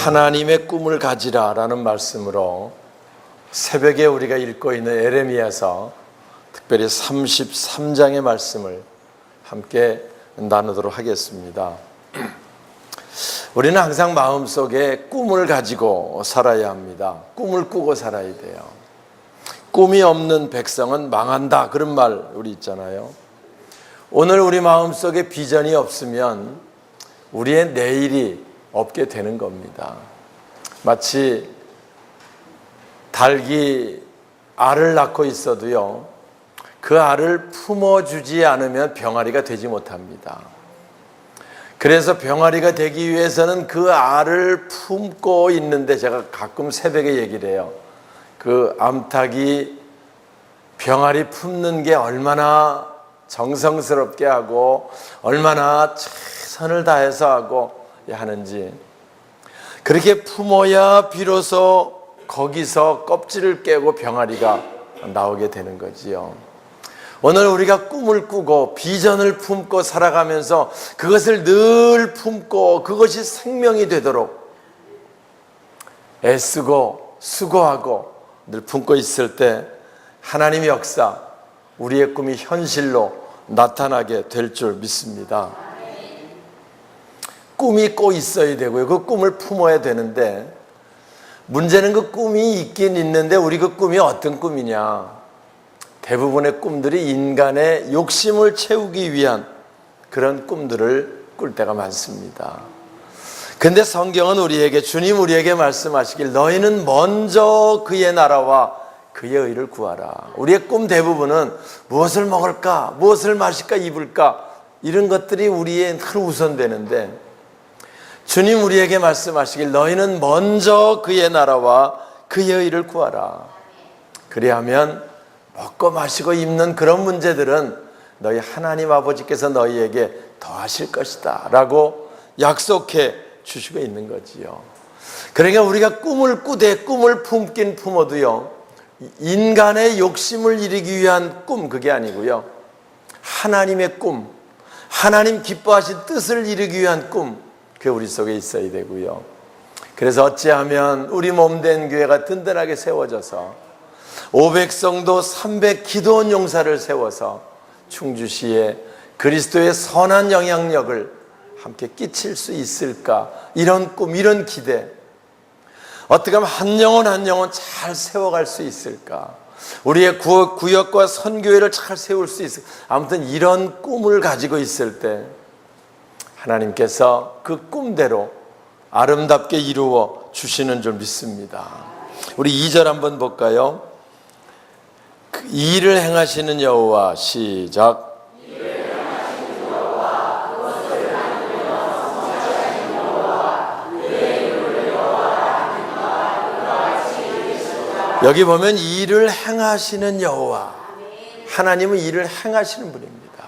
하나님의 꿈을 가지라라는 말씀으로 새벽에 우리가 읽고 있는 에레미야서, 특별히 33장의 말씀을 함께 나누도록 하겠습니다. 우리는 항상 마음속에 꿈을 가지고 살아야 합니다. 꿈을 꾸고 살아야 돼요. 꿈이 없는 백성은 망한다, 그런 말 우리 있잖아요. 오늘 우리 마음속에 비전이 없으면 우리의 내일이 없게 되는 겁니다. 마치 닭이 알을 낳고 있어도요, 그 알을 품어주지 않으면 병아리가 되지 못합니다. 그래서 병아리가 되기 위해서는 그 알을 품고 있는데, 제가 가끔 새벽에 얘기를 해요. 그 암탉이 병아리 품는 게 얼마나 정성스럽게 하고 얼마나 최선을 다해서 하고 하는지, 그렇게 품어야 비로소 거기서 껍질을 깨고 병아리가 나오게 되는 거지요. 오늘 우리가 꿈을 꾸고 비전을 품고 살아가면서 그것을 늘 품고 그것이 생명이 되도록 애쓰고 수고하고 늘 품고 있을 때 하나님의 역사, 우리의 꿈이 현실로 나타나게 될 줄 믿습니다. 꿈이 꼭 있어야 되고요, 그 꿈을 품어야 되는데, 문제는 그 꿈이 있긴 있는데 우리 그 꿈이 어떤 꿈이냐. 대부분의 꿈들이 인간의 욕심을 채우기 위한 그런 꿈들을 꿀 때가 많습니다. 근데 성경은 우리에게, 주님 우리에게 말씀하시길 너희는 먼저 그의 나라와 그의 의를 구하라. 우리의 꿈 대부분은 무엇을 먹을까, 무엇을 마실까, 입을까, 이런 것들이 우리의 늘 우선되는데, 주님 우리에게 말씀하시길 너희는 먼저 그의 나라와 그의 의를 구하라. 그리하면 먹고 마시고 입는 그런 문제들은 너희 하나님 아버지께서 너희에게 더하실 것이다 라고 약속해 주시고 있는 거지요. 그러니까 우리가 꿈을 꾸되 꿈을 품긴 품어도요, 인간의 욕심을 이루기 위한 꿈, 그게 아니고요, 하나님의 꿈, 하나님 기뻐하신 뜻을 이루기 위한 꿈, 그게 우리 속에 있어야 되고요. 그래서 어찌하면 우리 몸된 교회가 든든하게 세워져서 500성도 300 기도원 용사를 세워서 충주시에 그리스도의 선한 영향력을 함께 끼칠 수 있을까, 이런 꿈, 이런 기대, 어떻게 하면 한 영혼 한 영혼 잘 세워갈 수 있을까, 우리의 구역과 선교회를 잘 세울 수 있을까, 아무튼 이런 꿈을 가지고 있을 때 하나님께서 그 꿈대로 아름답게 이루어 주시는 줄 믿습니다. 우리 2절 한번 볼까요? 그 일을 행하시는 여호와, 시작. 여기 보면 일을 행하시는 여호와, 하나님은 일을 행하시는 분입니다.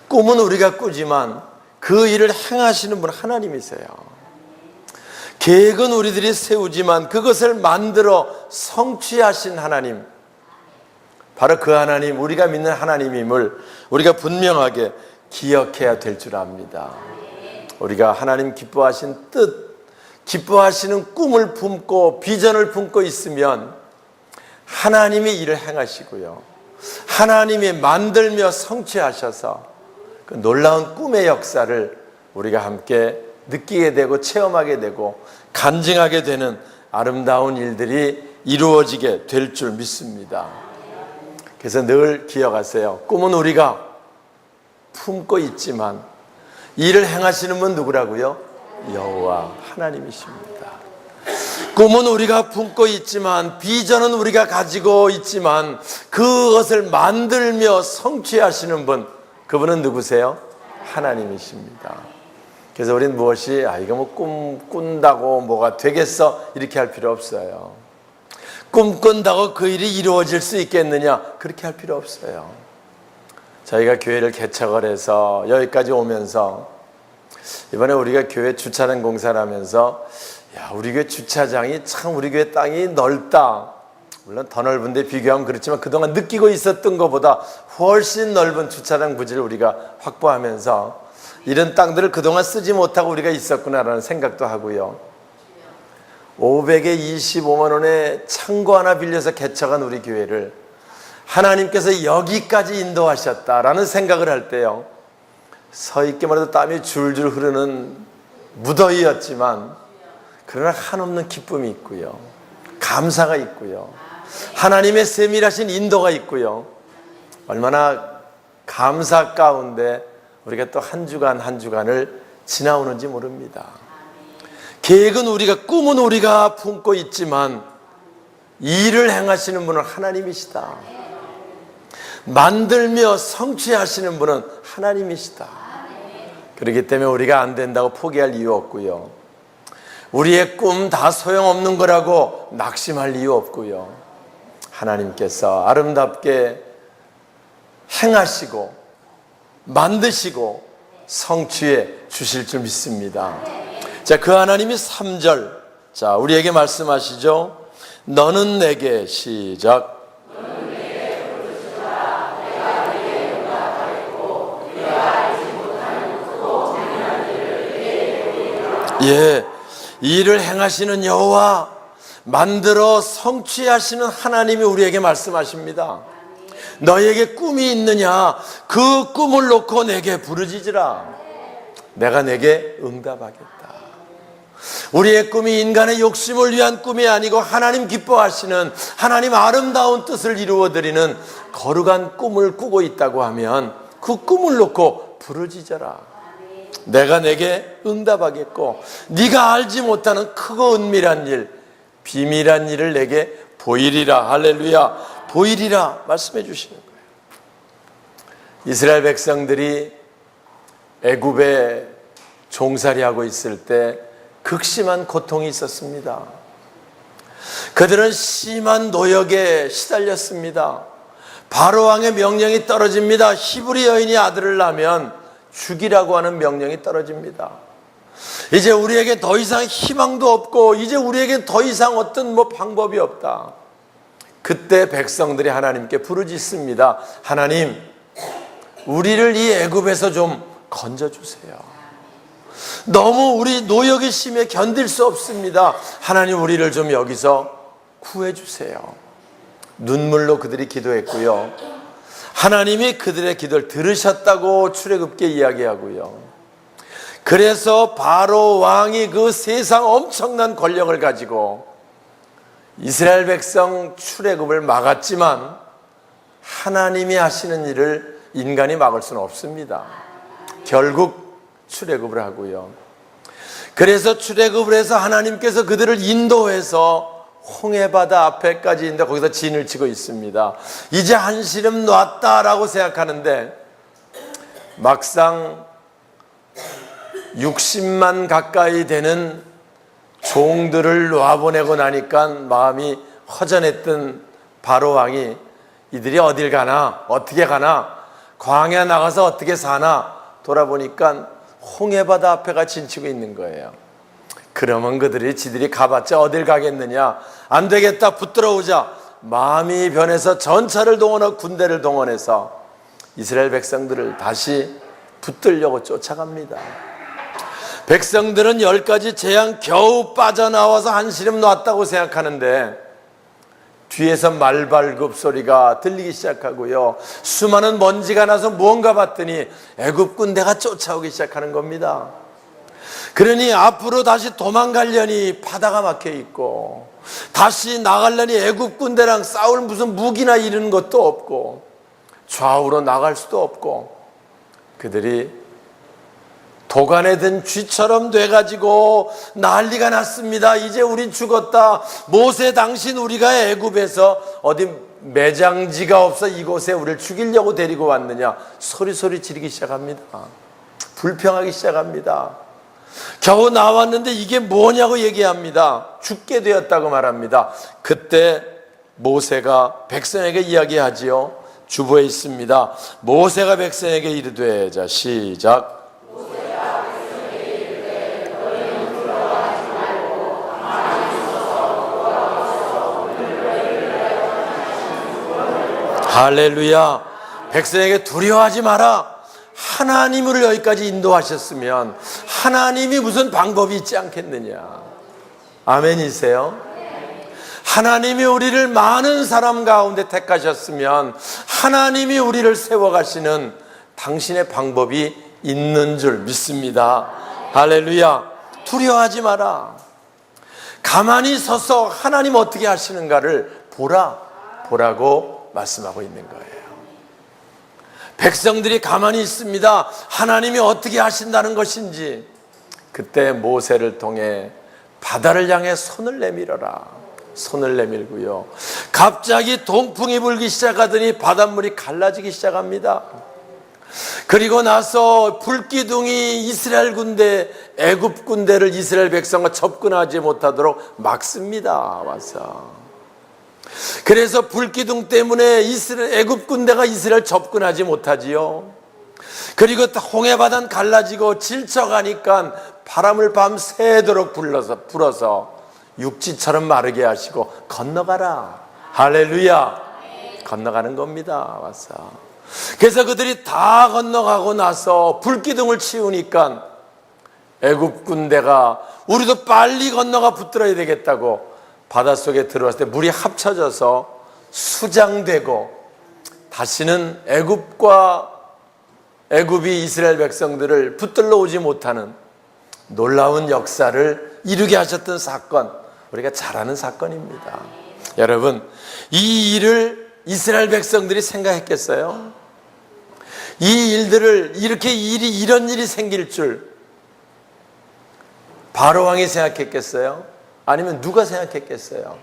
꿈은 우리가 꾸지만 그 일을 행하시는 분 하나님이세요. 계획은 우리들이 세우지만 그것을 만들어 성취하신 하나님, 바로 그 하나님, 우리가 믿는 하나님임을 우리가 분명하게 기억해야 될 줄 압니다. 우리가 하나님 기뻐하신 뜻, 기뻐하시는 꿈을 품고 비전을 품고 있으면 하나님이 일을 행하시고요, 하나님이 만들며 성취하셔서 그 놀라운 꿈의 역사를 우리가 함께 느끼게 되고 체험하게 되고 간증하게 되는 아름다운 일들이 이루어지게 될 줄 믿습니다. 그래서 늘 기억하세요. 꿈은 우리가 품고 있지만 일을 행하시는 분 누구라고요? 여호와 하나님이십니다. 꿈은 우리가 품고 있지만, 비전은 우리가 가지고 있지만 그것을 만들며 성취하시는 분, 그분은 누구세요? 하나님이십니다. 그래서 우리는 무엇이 이거 뭐 꿈 꾼다고 뭐가 되겠어, 이렇게 할 필요 없어요. 꿈 꾼다고 그 일이 이루어질 수 있겠느냐, 그렇게 할 필요 없어요. 저희가 교회를 개척을 해서 여기까지 오면서, 이번에 우리가 교회 주차장 공사를 하면서, 우리 교회 주차장이 참, 우리 교회 땅이 넓다, 물론 더 넓은데 비교하면 그렇지만 그동안 느끼고 있었던 것보다 훨씬 넓은 주차장 부지를 우리가 확보하면서 이런 땅들을 그동안 쓰지 못하고 우리가 있었구나라는 생각도 하고요. 500에 25만 원에 창고 하나 빌려서 개척한 우리 교회를 하나님께서 여기까지 인도하셨다라는 생각을 할 때요, 서 있기만 해도 땀이 줄줄 흐르는 무더위였지만 그러나 한없는 기쁨이 있고요, 감사가 있고요, 하나님의 세밀하신 인도가 있고요, 얼마나 감사 가운데 우리가 또 한 주간 한 주간을 지나오는지 모릅니다. 계획은 우리가, 꿈은 우리가 품고 있지만 일을 행하시는 분은 하나님이시다. 만들며 성취하시는 분은 하나님이시다. 그렇기 때문에 우리가 안 된다고 포기할 이유 없고요, 우리의 꿈 다 소용없는 거라고 낙심할 이유 없고요, 하나님께서 아름답게 행하시고 만드시고 성취해 주실 줄 믿습니다. 자, 그 하나님이 3절, 자, 우리에게 말씀하시죠. 너는 내게, 시작. 예, 일을 행하시는 여호와, 만들어 성취하시는 하나님이 우리에게 말씀하십니다. 너에게 꿈이 있느냐? 그 꿈을 놓고 내게 부르짖으라. 내가 내게 응답하겠다. 우리의 꿈이 인간의 욕심을 위한 꿈이 아니고 하나님 기뻐하시는, 하나님 아름다운 뜻을 이루어드리는 거룩한 꿈을 꾸고 있다고 하면 그 꿈을 놓고 부르짖어라. 내가 내게 응답하겠고 네가 알지 못하는 크고 은밀한 일, 비밀한 일을 내게 보이리라. 할렐루야. 보이리라 말씀해 주시는 거예요. 이스라엘 백성들이 애굽에 종살이하고 있을 때 극심한 고통이 있었습니다. 그들은 심한 노역에 시달렸습니다. 바로 왕의 명령이 떨어집니다. 히브리 여인이 아들을 낳으면 죽이라고 하는 명령이 떨어집니다. 이제 우리에게 더 이상 희망도 없고 이제 우리에게 더 이상 어떤 방법이 없다. 그때 백성들이 하나님께 부르짖습니다. 하나님, 우리를 이 애굽에서 좀 건져주세요. 너무 우리 노역이 심해 견딜 수 없습니다. 하나님, 우리를 좀 여기서 구해주세요. 눈물로 그들이 기도했고요, 하나님이 그들의 기도를 들으셨다고 출애굽기에 이야기하고요, 그래서 바로 왕이 그 세상 엄청난 권력을 가지고 이스라엘 백성 출애굽을 막았지만 하나님이 하시는 일을 인간이 막을 수는 없습니다. 결국 출애굽을 하고요, 그래서 출애굽을 해서 하나님께서 그들을 인도해서 홍해바다 앞에까지 있는데 거기서 진을 치고 있습니다. 이제 한시름 놨다라고 생각하는데 막상 60만 가까이 되는 종들을 놔보내고 나니까 마음이 허전했던 바로 왕이 이들이 어딜 가나, 어떻게 가나, 광야 나가서 어떻게 사나 돌아보니까 홍해바다 앞에가 진치고 있는 거예요. 그러면 그들이 지들이 가봤자 어딜 가겠느냐, 안 되겠다, 붙들어 오자. 마음이 변해서 전차를 동원하고 군대를 동원해서 이스라엘 백성들을 다시 붙들려고 쫓아갑니다. 백성들은 10가지 재앙 겨우 빠져나와서 한시름 놨다고 생각하는데 뒤에서 말발굽 소리가 들리기 시작하고요, 수많은 먼지가 나서 무언가 봤더니 애굽 군대가 쫓아오기 시작하는 겁니다. 그러니 앞으로 다시 도망가려니 바다가 막혀 있고 다시 나가려니 애굽 군대랑 싸울 무슨 무기나 이런 것도 없고 좌우로 나갈 수도 없고 그들이 도간에 든 쥐처럼 돼가지고 난리가 났습니다. 이제 우린 죽었다. 모세, 당신 우리가 애굽에서 어디 매장지가 없어 이곳에 우리를 죽이려고 데리고 왔느냐, 소리소리 지르기 시작합니다. 불평하기 시작합니다. 겨우 나왔는데 이게 뭐냐고 얘기합니다. 죽게 되었다고 말합니다. 그때 모세가 백성에게 이야기하지요. 주보에 있습니다. 모세가 백성에게 이르되, 자 시작. 할렐루야. 백성에게 두려워하지 마라. 하나님을 여기까지 인도하셨으면 하나님이 무슨 방법이 있지 않겠느냐. 아멘이세요? 하나님이 우리를 많은 사람 가운데 택하셨으면 하나님이 우리를 세워가시는 당신의 방법이 있는 줄 믿습니다. 할렐루야. 두려워하지 마라. 가만히 서서 하나님 어떻게 하시는가를 보라고 말씀하고 있는 거예요. 백성들이 가만히 있습니다. 하나님이 어떻게 하신다는 것인지. 그때 모세를 통해 바다를 향해 손을 내밀어라. 손을 내밀고요. 갑자기 동풍이 불기 시작하더니 바닷물이 갈라지기 시작합니다. 그리고 나서 불기둥이 이스라엘 군대, 애굽 군대를 이스라엘 백성과 접근하지 못하도록 막습니다. 와서. 그래서 불기둥 때문에 애굽 군대가 이스라엘 접근하지 못하지요. 그리고 홍해바다는 갈라지고 질척하니까 바람을 밤새도록 불어서 육지처럼 마르게 하시고 건너가라. 할렐루야. 건너가는 겁니다. 와서. 그래서 그들이 다 건너가고 나서 불기둥을 치우니까 애굽 군대가 우리도 빨리 건너가 붙들어야 되겠다고 바닷속에 들어왔을 때 물이 합쳐져서 수장되고 다시는 애굽이 이스라엘 백성들을 붙들러 오지 못하는 놀라운 역사를 이루게 하셨던 사건, 우리가 잘 아는 사건입니다. 여러분, 이 일을 이스라엘 백성들이 생각했겠어요? 이 일들을 이런 일이 생길 줄 바로 왕이 생각했겠어요? 아니면 누가 생각했겠어요?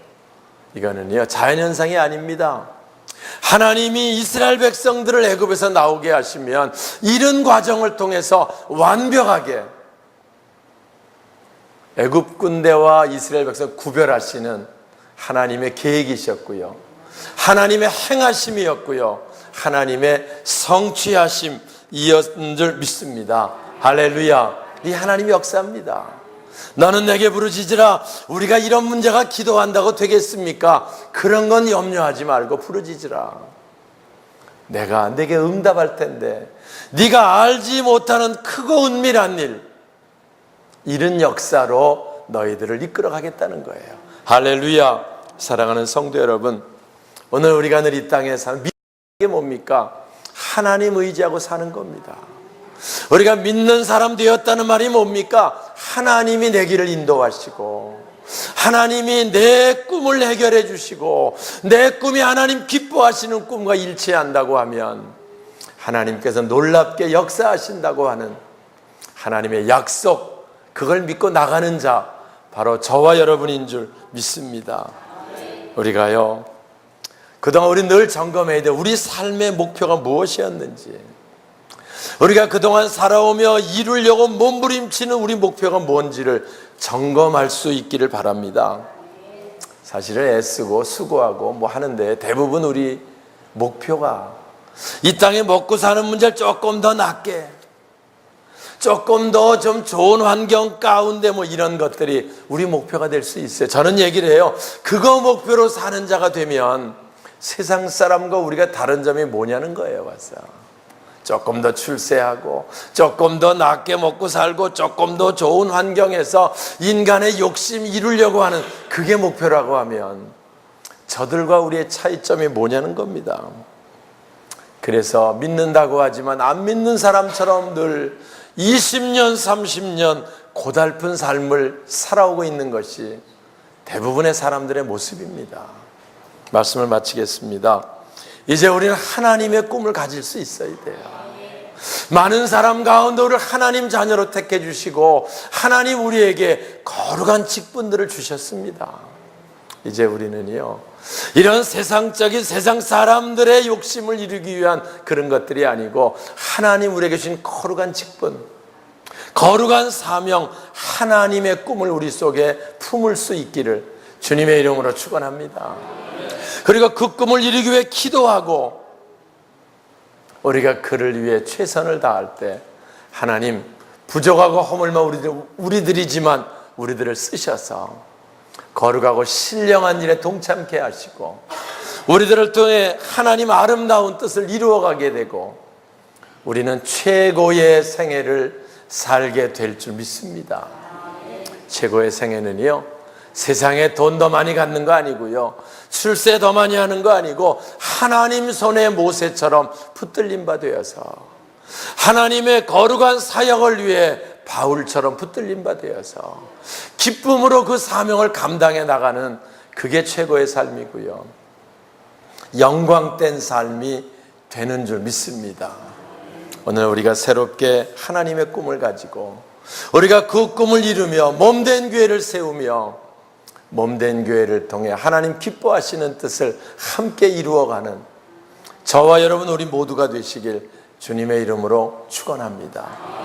이거는요, 자연현상이 아닙니다. 하나님이 이스라엘 백성들을 애굽에서 나오게 하시면 이런 과정을 통해서 완벽하게 애굽 군대와 이스라엘 백성을 구별하시는 하나님의 계획이셨고요, 하나님의 행하심이었고요, 하나님의 성취하심이었는 줄 믿습니다. 할렐루야. 이 하나님의 역사입니다. 너는 내게 부르짖으라. 우리가 이런 문제가 기도한다고 되겠습니까? 그런 건 염려하지 말고 부르짖으라. 내가 내게 응답할 텐데, 네가 알지 못하는 크고 은밀한 일, 이런 역사로 너희들을 이끌어 가겠다는 거예요. 할렐루야. 사랑하는 성도 여러분, 오늘 우리가 늘 이 땅에 사는 게 뭡니까? 하나님 의지하고 사는 겁니다. 우리가 믿는 사람 되었다는 말이 뭡니까? 하나님이 내 길을 인도하시고, 하나님이 내 꿈을 해결해 주시고, 내 꿈이 하나님 기뻐하시는 꿈과 일치한다고 하면 하나님께서 놀랍게 역사하신다고 하는 하나님의 약속, 그걸 믿고 나가는 자, 바로 저와 여러분인 줄 믿습니다. 우리가요, 그동안 우리 늘 점검해야 돼. 우리 삶의 목표가 무엇이었는지, 우리가 그동안 살아오며 이루려고 몸부림치는 우리 목표가 뭔지를 점검할 수 있기를 바랍니다. 사실은 애쓰고 수고하고 뭐 하는데 대부분 우리 목표가 이 땅에 먹고 사는 문제를 조금 더 낫게, 조금 더 좀 좋은 환경 가운데 뭐 이런 것들이 우리 목표가 될 수 있어요. 저는 얘기를 해요. 그거 목표로 사는 자가 되면 세상 사람과 우리가 다른 점이 뭐냐는 거예요. 와서 조금 더 출세하고, 조금 더 낫게 먹고 살고, 조금 더 좋은 환경에서 인간의 욕심 이루려고 하는 그게 목표라고 하면 저들과 우리의 차이점이 뭐냐는 겁니다. 그래서 믿는다고 하지만 안 믿는 사람처럼 늘 20년, 30년 고달픈 삶을 살아오고 있는 것이 대부분의 사람들의 모습입니다. 말씀을 마치겠습니다. 이제 우리는 하나님의 꿈을 가질 수 있어야 돼요. 많은 사람 가운데 우리를 하나님 자녀로 택해 주시고 하나님 우리에게 거룩한 직분들을 주셨습니다. 이제 우리는요, 이런 세상적인 세상 사람들의 욕심을 이루기 위한 그런 것들이 아니고 하나님 우리에게 주신 거룩한 직분, 거룩한 사명, 하나님의 꿈을 우리 속에 품을 수 있기를 주님의 이름으로 축원합니다. 그리고 그 꿈을 이루기 위해 기도하고 우리가 그를 위해 최선을 다할 때 하나님 부족하고 허물만 우리들이지만 우리들을 쓰셔서 거룩하고 신령한 일에 동참케 하시고 우리들을 통해 하나님 아름다운 뜻을 이루어가게 되고 우리는 최고의 생애를 살게 될 줄 믿습니다. 최고의 생애는요, 세상에 돈 더 많이 갖는 거 아니고요. 출세 더 많이 하는 거 아니고 하나님 손에 모세처럼 붙들림 바 되어서 하나님의 거룩한 사역을 위해 바울처럼 붙들림 바 되어서 기쁨으로 그 사명을 감당해 나가는 그게 최고의 삶이고요. 영광된 삶이 되는 줄 믿습니다. 오늘 우리가 새롭게 하나님의 꿈을 가지고 우리가 그 꿈을 이루며 몸된 교회를 세우며 몸된 교회를 통해 하나님 기뻐하시는 뜻을 함께 이루어가는 저와 여러분 우리 모두가 되시길 주님의 이름으로 축원합니다.